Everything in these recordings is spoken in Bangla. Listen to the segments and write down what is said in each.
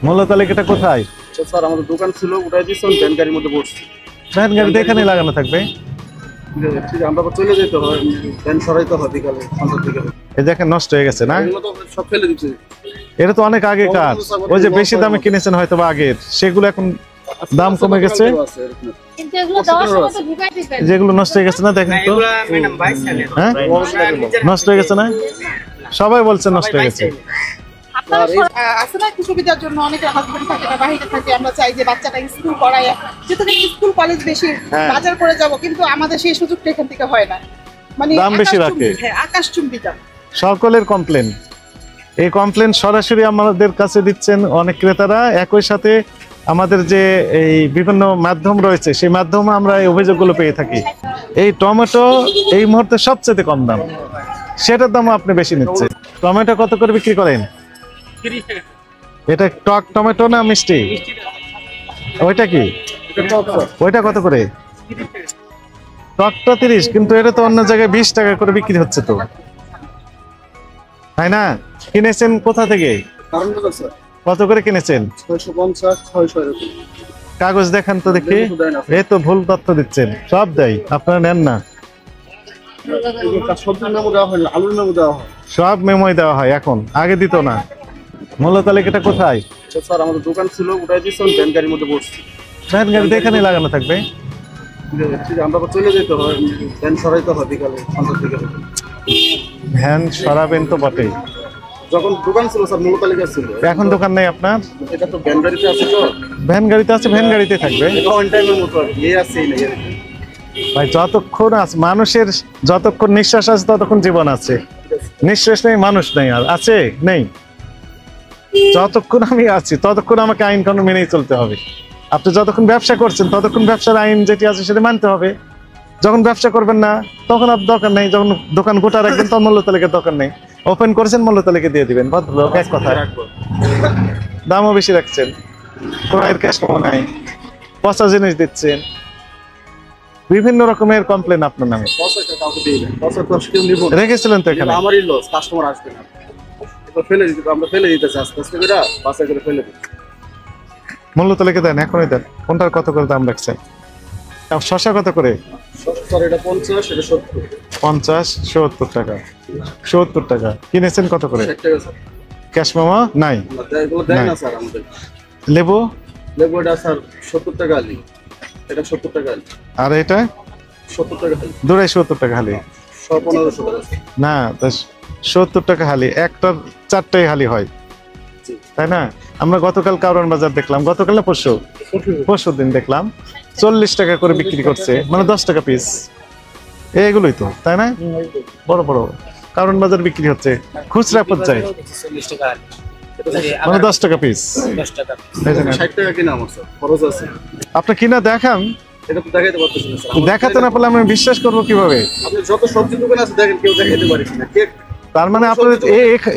মূল্য তালিকাটা কোথায়? স্যার আমাদের দোকান ছিল, উঠাই দিয়েছেন, ভ্যান গাড়ির মধ্যে পড়ছে। ভ্যান গাড়িতে এখানেই লাগানো থাকবে। ঠিক আছে, আমরা আবার চলে যেতে হয়, ভ্যান সরাইতে হয় বিকালে, সন্ধ্যার দিকে। এই দেখেন নষ্ট হয়ে গেছে না? এগুলো তো সব ফেলে দিচ্ছে। এটা তো অনেক আগে কাজ, ওই যে বেশি দামে কিনেছেন হয়তো বা আগের, সেগুলো এখন দাম কমে গেছে, কিন্তু এগুলো দেওয়ার সময় তো ঢুকাই দিবেন। যেগুলো নষ্ট হয়ে গেছে না দেখেন তো। হ্যাঁ নষ্ট হয়ে গেছে না? সবাই বলছে নষ্ট হয়ে গেছে। আপনারা আছে না একটু সুবিধার জন্য অনেকে হাজবেন্ড থাকে বা বাইরে থাকে, আমরা চাই যে বাচ্চাটা স্কুল পড়ায়, যেহেতু স্কুল কলেজ বেশি বাজার করে যাব, কিন্তু আমাদের সেই সুযোগটা এখান থেকে হয় না। মানে দাম বেশি রাখে, আকাশচুম্বী দাম। সকলের কমপ্লেন, এই কমপ্লেন সরাসরি আমাদের কাছে দিচ্ছেন অনেক ক্রেতারা। একই সাথে আমাদের যে এই বিভিন্ন মাধ্যম রয়েছে, সেই মাধ্যমে আমরা এই অভিযোগগুলো পেয়ে থাকি। এই টমেটো এই মুহূর্তে সবচেয়ে কম দাম, সেটার দামও আপনি বেশি নিচ্ছেন। টমেটো কত করে বিক্রি করেন? এটা টক টমেটো না মিষ্টি? ওইটা কি? ওইটা কত করে? টকটা 30, কিন্তু এটা তো অন্য জায়গায় 20 টাকা করে বিক্রি হচ্ছে তো, তাই না? কিনেছেন কোথা থেকে? কত করে কিনেছেন? 650, 600 এরকম। কাগজ দেখান তো দেখি। এই তো ভুল তথ্য দিচ্ছেন, সব দেয়, আপনারা নেন না। সবজির মেমো দেওয়া হয় না, আলুর মেমো দেওয়া হয়। সব মেমোই দেওয়া হয় এখন, আগে দিত না। মূল্য তালিকাটা কোথায়? স্যার আমাদের দোকান ছিল, উঠাই দিয়েছেন, ভ্যান গাড়ির মধ্যে পড়ছে। ভ্যান গাড়িতে এখানেই লাগানো থাকবে। ঠিক আছে, আমরা আবার চলে যেতে হয়, ভ্যান সরাইতে হয় বিকালে, সন্ধ্যার দিকে। ভ্যান সরাবেন তো বটেই। যখন দোকান ছিল স্যার, মূল্য তালিকা ছিল। এখন দোকান নেই আপনার? এটা তো ভ্যান গাড়িতে আছে তো। ভ্যান গাড়িতে আছে, ভ্যান গাড়িতে থাকবে। এটা অন টাইমের মতো আর কি, এই আছে এই নেই। ভাই যতক্ষণ আছে মানুষের, যতক্ষণ নিঃশ্বাস আছে ততক্ষণ জীবন আছে। নিঃশ্বাস নেই, মানুষ নেই, আর আছে নেই। যতক্ষণ আমি আছি ততক্ষণ আমাকে আইন কানুন মেনেই চলতে হবে। আপনি যতক্ষণ ব্যবসা করছেন ততক্ষণ ব্যবসার আইন যেটি আছে সেটা মানতে হবে। যখন ব্যবসা করবেন না তখন আর দরকার নেই, যখন দোকান গোটা রাখবেন তখন মূল্য তালিকার দরকার নেই। ওপেন করেছেন, মূল্য তালিকা দিয়ে দিবেন, ভদ্রলোক এক কথা। দামও বেশি রাখছেন, ক্রয়ের ক্যাশ নাই, পচা জিনিস দিচ্ছেন, বিভিন্ন রকমের কমপ্লেন আপনার নামে রেখেছিলেন তো এখানে। আমারই লস, কাস্টমার আসবে না, ফেলে দিতে, আমরা ফেলে দিতেছি আস্তে আস্তে করে, বাসায় করে ফেলে দিই। মূল্য তালিকা দেন, এখনই দেন। কোনটার কত করে দাম রাখছেন? শসা কত করে? স্যার এটা 50, এটা 70। 50, 70 টাকা। 70 টাকা কিনেছেন কত করে? 60 টাকা স্যার। ক্যাশ মামা নাই? এগুলো দেয় না স্যার আমাদের। লেবু? লেবু এটা স্যার 70 টাকা আলি, এটা 70 টাকা আলি। আর এটা? 70 টাকা আলি। দুটাই 70 টাকা হালি? 1500 টাকা না, 70 টাকা হালি, একটার 4টাই হালি হয়, তাই না? আমরা গতকাল কারওয়ান বাজার দেখলাম, গতকাল না পরশু দিন দেখলাম 40 টাকা করে বিক্রি করছে, মানে 10 টাকা পিস। এগুলোই তো, তাই না? বড় বড় কারওয়ান বাজার বিক্রি হচ্ছে খুচরা পর্যায়ে, মানে 10 টাকা পিস। 60 টাকা কিনা আমার স্যার, খরচ আছে। আপনি কিনা দেখান। এটা তো দেখাইতে পারতেছি না স্যার। দেখাতে না পারলে আমি বিশ্বাস করবো কিভাবে? আপনি যত সবজি দোকান আছে দেখেন, কেউ দেখাইতে পারছে না। তার মানে আপনার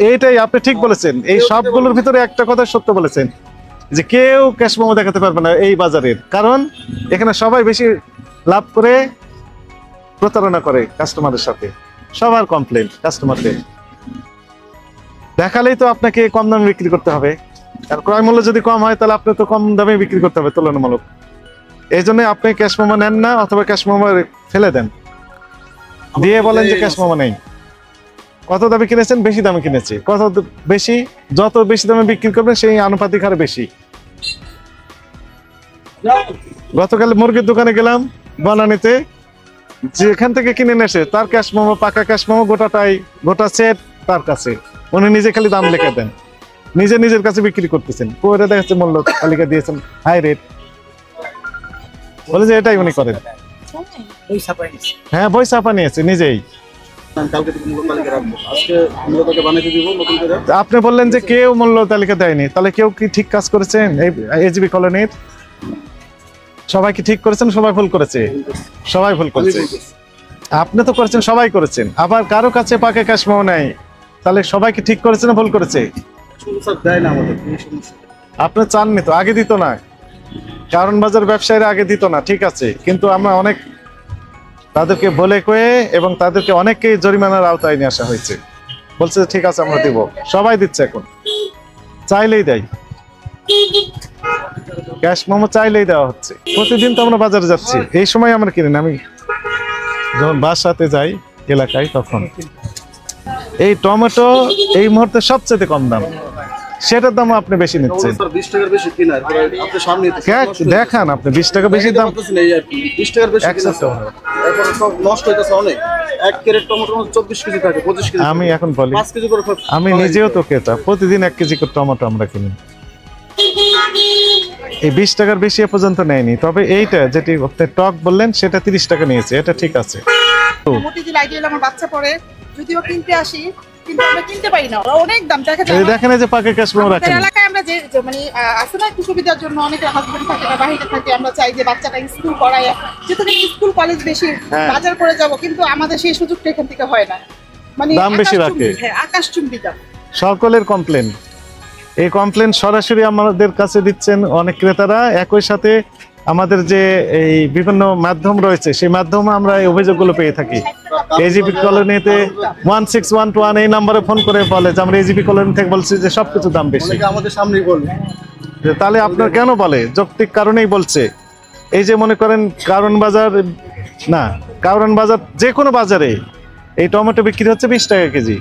এইটাই আপনি ঠিক বলেছেন, এই সবগুলোর ভিতরে একটা কথা সত্য বলেছেন, যে কেউ ক্যাশ মেমো দেখাতে পারবে না এই বাজারের, কারণ এখানে সবাই বেশি লাভ করে প্রতারণা করে কাস্টমারের সাথে। সবার কমপ্লেন কাস্টমারদের, দেখালেই তো আপনাকে কম দামে বিক্রি করতে হবে, আর ক্রয় মূল্য যদি কম হয় তাহলে আপনি তো কম দামে বিক্রি করতে হবে তুলনামূলক। এই জন্য আপনি ক্যাশ মেমো নেন না, অথবা ক্যাশ মেমো ফেলে দেন, দিয়ে বলেন যে ক্যাশ মেমো নেই। কত দামে কিনেছেন? বেশি দামে কিনেছে। কত বেশি? যত বেশি দামে বিক্রি করবেন সেই আনুপাতিক হারে বেশি। গতকাল মুরগির দোকানে গেলাম বনানীতে, যেখান থেকে কিনে এসে তার ক্যাশ মেমো, পাকা ক্যাশ মেমো গোটাটাই, গোটা সেট তার কাছে, উনি নিজে খালি দাম লিখে দেন, নিজে নিজের কাছে বিক্রি করতেছেন। পরে দেখা যাচ্ছে মূল্য তালিকা দিয়েছেন হাই রেট, বলে যে এটাই উনি করেন। হ্যাঁ, বই ছাপা নিয়েছে নিজেই। আপনি বললেন যে কেউ মূল্য তালিকা দেয়নি, তাহলে কেউ কি ঠিক কাজ করেছেন? এই এজিবি কলোনির সবাই কি ঠিক করেছেন? সবাই ভুল করেছে, সবাই ভুল করেছে। আপনি তো করেছেন, সবাই করেছেন। আবার কারো কাছে পাকা ক্যাশ মেমো নাই, তাহলে সবাই কি ঠিক করেছে না ভুল করেছে? আপনি চাননি তো, আগে দিত না। কারওয়ান বাজার ব্যবসায়ীরা আগে দিত না, ঠিক আছে, কিন্তু আমরা অনেক তাদেরকে বলে কয়ে এবং তাদেরকে অনেককে জরিমানার আওতায় নিয়ে আসা হয়েছে, বলছে ঠিক আছে আমরা দিব। সবাই দিচ্ছে এখন, চাইলেই দেয়। ক্যাশ মোমো চাইলেই দেওয়া হচ্ছে। প্রতিদিন তো আমরা বাজারে যাচ্ছি, এই সময় আমরা কিনি না। আমি যখন বাসাতে যাই এলাকায় তখন এই টমেটো এই মুহূর্তে সবচেয়ে কম দাম, সেটার দাম আপনি বেশি নিচ্ছেন। স্যার 20 টাকার বেশি কিনা আপনি সামনে দেখান, আপনি 20 টাকা বেশি দাম, 20 টাকার বেশি কিনা এখন সব নষ্ট হইতাছে অনেক। এক ক্যারেট টমেটো 24 কেজি থাকে, 25 কেজি। আমি এখন বলি 5 কেজি করে আমি নিজেও তো ক্রেতা, প্রতিদিন 1 কেজি করে টমেটো আমরা কিনি। এই 20 টাকার বেশি এ পর্যন্ত নেয়নি। তবে এইটা যেটি আপনি টক বললেন সেটা 30 টাকা নিয়েছে, এটা ঠিক আছে। মতিঝিল আইডিয়াল আমার বাচ্চা পড়ে, যদিও কিনতে আসি কিন্তু আমরা কিনতে পারি না, ওরা অনেক দাম দেখা যায়। এই দেখেন এই যে পাকে ক্যাশ মোমো রাখেন। আমাদের এলাকায় আমরা যে মানে আছে না একটু সুবিধার জন্য অনেকে হাজবেন্ড থাকে না, বাইরে থাকে, আমরা চাই যে বাচ্চাটা স্কুল পড়ায়, যেহেতু স্কুল কলেজ বেশি বাজার করে যাব, কিন্তু আমাদের সেই সুযোগটা এখান থেকে হয় না। মানে দাম বেশি রাখে, আকাশচুম্বী দাম। সকলের কমপ্লেন, এই কমপ্লেন সরাসরি আমাদের কাছে দিচ্ছেন অনেক ক্রেতারা। একই সাথে আমাদের যে এই বিভিন্ন মাধ্যম রয়েছে সেই মাধ্যমে আমরা এই অভিযোগগুলো পেয়ে থাকি। এজিপি কলোনিতে 1611 এই নম্বরে ফোন করে বলে যে আমরা এজিপি কলোনি থেকে বলছি যে সবকিছু দাম বেশি। আমাদের সামনেই বলে তাহলে আপনার কেন বলে? যৌক্তিক কারণেই বলছে। এই যে মনে করেন কারণ বাজার না, কারণ বাজার যে কোনো বাজারে এই টমেটো বিক্রি হচ্ছে 20 টাকা কেজি,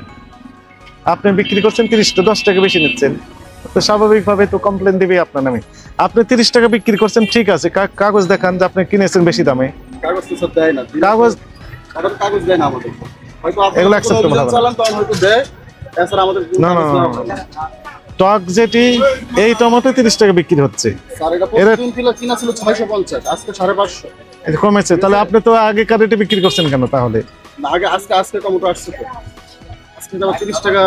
আপনি বিক্রি করছেন 10 টাকা বেশি নিচ্ছেন, তো স্বাভাবিকভাবে তো কমপ্লেন দিবে আপনার নামে। আপনি 30 টাকা বিক্রি করছেন, ঠিক আছে, কাগজ দেখান যে আপনি কিনেছেন বেশি দামে। কাগজ তো সব দেয় না, কাগজ দেয় না আমাদের, হয়তো এগুলো acceptable হবে না। চালান তখন হয়তো দেয়, এছাড়া আমাদের না না না, টক যেটি এই টমেটো 30 টাকা বিক্রি হচ্ছে, স্যার এটা প্রতিদিন কিনা ছিল 650, আজকে 550। এটা কমেছে। তাহলে আপনি তো আগেকার রেটে বিক্রি করছেন কেন তাহলে? না আগে আজকে টমেটো আসছে তো, আজকে তো 30 টাকা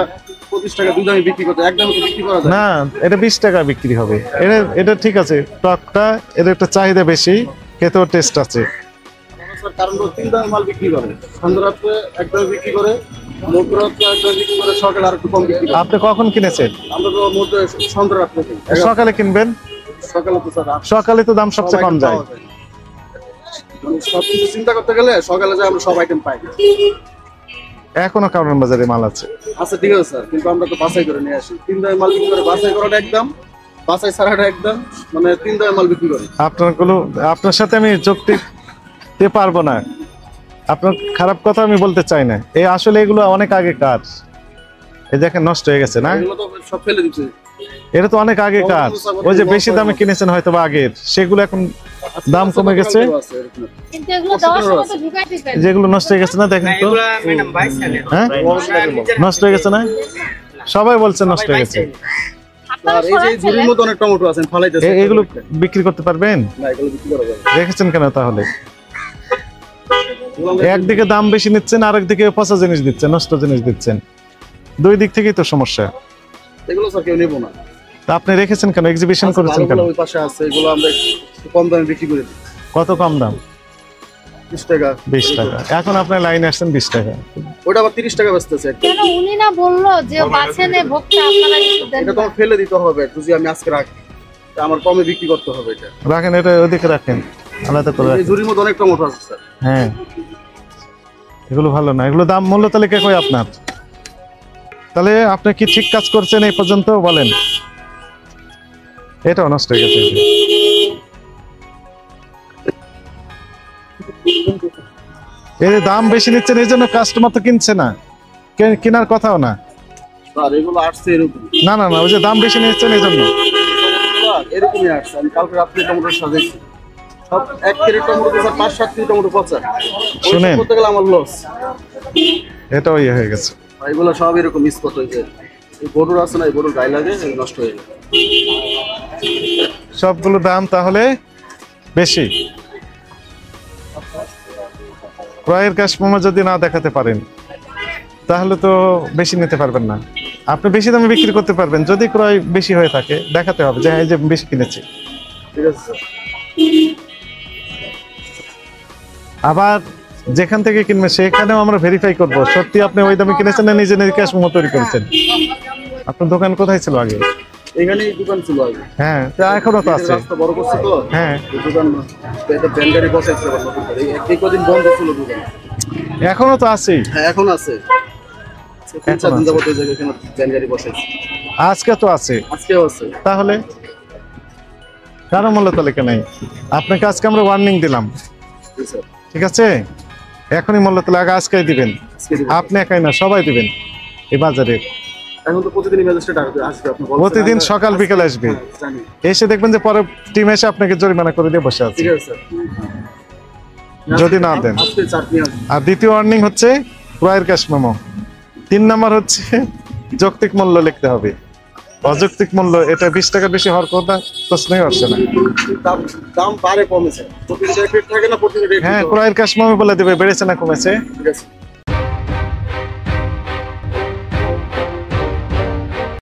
25 টাকা দুই দামে বিক্রি করতে, এক দামে তো বিক্রি করা যায় না। এটা 20 টাকা বিক্রি হবে, এটা ঠিক আছে। টকটা এর একটা চাহিদা বেশি, খেতেও টেস্ট আছে। স্যার কারণ 3 দামে মাল বিক্রি করে, সন্ধ্যা রাত্রে এক দামে বিক্রি করে, মধ্যরাত্রে এক দামে বিক্রি করে, সকালে আর একটু কম বিক্রি করে। আপনি কখন কিনেছেন? আমরা তো মধ্যে সন্ধ্যা রাত্রে কিনি। সকালে কিনবেন, সকালে তো স্যার সকালে তো দাম সবচেয়ে কম যায়। সবকিছু চিন্তা করতে গেলে সকালে যে আমরা সব আইটেম পাই। এখনো কারণ বাজারে মাল আছে। আচ্ছা ঠিক আছে স্যার, কিন্তু আমরা তো বাছাই করে নিয়ে আসি। 3 দামে মাল বিক্রি করে, বাছাই করাটা একদম, বাছাই ছাড়াটা একদম, মানে 3 দামে মাল বিক্রি করি। আপনার সাথে আমি যুক্তি দিতে পারবো না, আপনার খারাপ কথা আমি বলতে চাই না। এই আসলে এগুলো অনেক আগে কার, এই দেখেন নষ্ট হয়ে গেছে না, এগুলো তো সব ফেলে দিচ্ছে। এটা তো অনেক আগে কার। ওই যে বেশি দামে কিনেছেন হয়তো বা আগের, সেগুলো এখন দাম কমে গেছে, কিন্তু এগুলো দেওয়ার সময় তো ঢুকাইতে পারে। যেগুলো নষ্ট হয়ে গেছে না দেখেন তো। হ্যাঁ নষ্ট হয়ে গেছে না, সবাই বলছে নষ্ট হয়ে গেছে। আর এই যে ঝুড়ির মতো অনেক টমেটো আছে ফালাইতেছে, এগুলো বিক্রি করতে পারবেন? না এগুলো বিক্রি করা যাবে না। রেখেছেন কেন তাহলে? একদিকে দাম বেশি নিচ্ছেন, আরেকদিকে পচা জিনিস দিচ্ছেন, নষ্ট জিনিস দিচ্ছেন, দুই দিক থেকেই তো সমস্যা। এগুলো স্যার কেউ নেব না। তা আপনি রেখেছেন কেন, এক্সিবিশন করেছেন কেন? ওই পাশে আছে, এগুলো আমরা একটু কম দামে বিক্রি করে দিই। কত কম দাম? 20 টাকা 20 টাকা। এখন আপনার লাইনে আসছেন 20 টাকা, ওটা আবার 30 টাকা বেচতেছে। কেন উনি না বললো যে বাছেনে ভোক্তা আপনারা কিছু দেন এটা তো না? ফেলে দিতে হবে, যদি আমি আজকে রাখি তা আমার কমে বিক্রি করতে হবে। এটা রাখেন, এটা ওদিকে রাখেন, আলাদা করে এই রাখেন। ঝুড়ির মধ্যে অনেক টমেটো আছে স্যার। হ্যাঁ এগুলো ভালো না, এগুলো দাম মূল্য তালিকা কই আপনার? তাহলে আপনি কি ঠিক কাজ করছেন এই পর্যন্ত বলেন? এটাও নষ্ট হয়ে গেছে। এই যে দাম বেশি নিচ্ছেন এই জন্য কাস্টমার তো কিনছে না, কেনার কথাও না। স্যার এগুলো আসছে এরকম, না না না, ওই যে দাম বেশি নিচ্ছেন এই জন্য। এরকমই আসছে। আমি কালকে রাত্রে টমেটো সাজাইছি, সব 1 crate tomato sir 5-7 kg tomato পচা। শুনেন, করতে গেলে আমার লস। এটাও ইয়ে হয়ে গেছে। এগুলো সব এরকম স্পট হয়েছে। এই গরুর আছে না, এই গরুর গায়ে লাগে, নষ্ট হয়ে যায়। সবগুলো দাম তাহলে বেশি। ক্রয়ের ক্যাশ মেমো যদি না দেখাতে পারেন তাহলে তো বেশি নিতে পারবেন না। আপনি বেশি দামে বিক্রি করতে পারবেন যদি ক্রয় বেশি হয়ে থাকে, দেখাতে হবে যে হ্যাঁ এই যে বেশি কিনেছি। ঠিক আছে স্যার। আবার যেখান থেকে কিনবেন সেখানেও আমরা ভেরিফাই করব সত্যি আপনি ওই দামে কিনেছেন না নিজে নিজে ক্যাশ মেমো তৈরি করেছেন। আপনার দোকান কোথায় ছিল আগে? এখানেই দোকান ছিল আগে। হ্যাঁ, তা এখনো তো আছে। রাস্তা বড় করছে তো। হ্যাঁ, এই দোকান এটা ব্যাংকারি বসাইছে আবার নতুন করে। এই কদিন বন্ধ ছিল দোকান। এখনো তো আছেই। হ্যাঁ এখন আছে। 3-4 দিন যাবত এই জায়গায় এখানে ব্যাংকারি বসাইছে। আজকে তো আছে। আজকেও আছে। তাহলে কারো মূল্য তালিকা নাই। আপনাকে আজকে আমরা ওয়ার্নিং দিলাম, জি স্যার। ঠিক আছে? এখনই মূল্য তালিকা আজকেই দিবেন, আপনি একাই না সবাই দিবেন এই বাজারে। এখন তো প্রতিদিনই ম্যাজিস্ট্রেট আসবে, আপনি বলছেন। প্রতিদিন সকাল বিকেল আসবে, হ্যাঁ, জানি। এসে দেখবেন যে পরে টিম এসে আপনাকে জরিমানা করে দিয়ে বসে আছে ঠিক আছে স্যার। যদি না দেন। আজকে চাটনি আসবে। আর দ্বিতীয় ওয়ার্নিং হচ্ছে ক্রয়ের ক্যাশ মেমো। 3 নাম্বার হচ্ছে যৌক্তিক মূল্য লিখতে হবে। অযৌক্তিক মূল্য এটা 20 টাকার বেশি হওয়ার কথা প্রশ্নই আসছে না। দাম দাম বাড়ে কমেছে, প্রতিদিন রেট থাকে না, প্রতিদিন রেট। হ্যাঁ, ক্রয়ের ক্যাশ মেমো বলে দেবে বেড়েছে না কমেছে। ঠিক আছে।